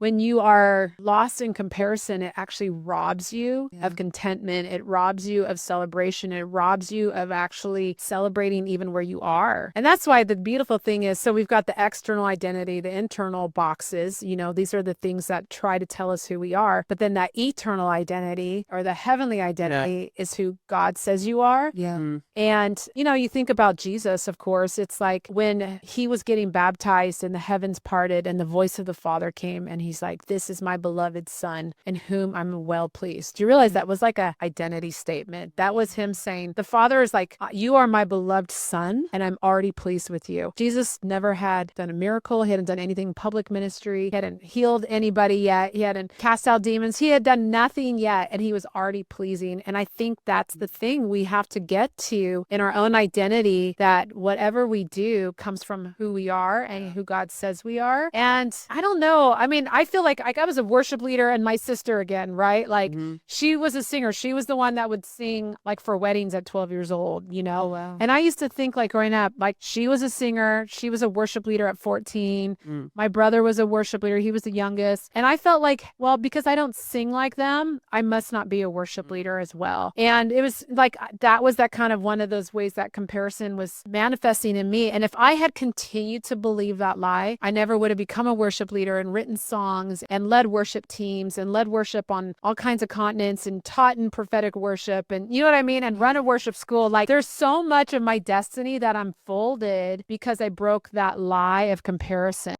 when you are lost in comparison, it actually robs you of contentment. It robs you of celebration. It robs you of actually celebrating even where you are. And that's why the beautiful thing is, so we've got the external identity, the internal boxes, these are the things that try to tell us who we are. But then that eternal identity or the heavenly identity is who God says you are. Yeah. And, you think about Jesus, of course, it's like when he was getting baptized and the heavens parted and the voice of the Father came and he's like, this is my beloved Son in whom I'm well pleased. Do you realize that was like an identity statement? That was him saying, the Father is like, you are my beloved Son and I'm already pleased with you. Jesus never had done a miracle. He hadn't done anything public ministry. He hadn't healed anybody yet. He hadn't cast out demons. He had done nothing yet and he was already pleasing. And I think that's the thing we have to get to in our own identity, that whatever we do comes from who we are and who God says we are. And I don't know. I mean, I feel like I was a worship leader, and my sister again, right? Like she was a singer. She was the one that would sing like for weddings at 12 years old, Oh, wow. And I used to think like growing up, like she was a singer. She was a worship leader at 14. My brother was a worship leader. He was the youngest. And I felt like, well, because I don't sing like them, I must not be a worship leader as well. And it was like, that was that kind of one of those ways that comparison was manifesting in me. And if I had continued to believe that lie, I never would have become a worship leader and written songs and led worship teams and led worship on all kinds of continents and taught in prophetic worship. And you know what I mean? And run a worship school. Like there's so much of my destiny that unfolded because I broke that lie of comparison.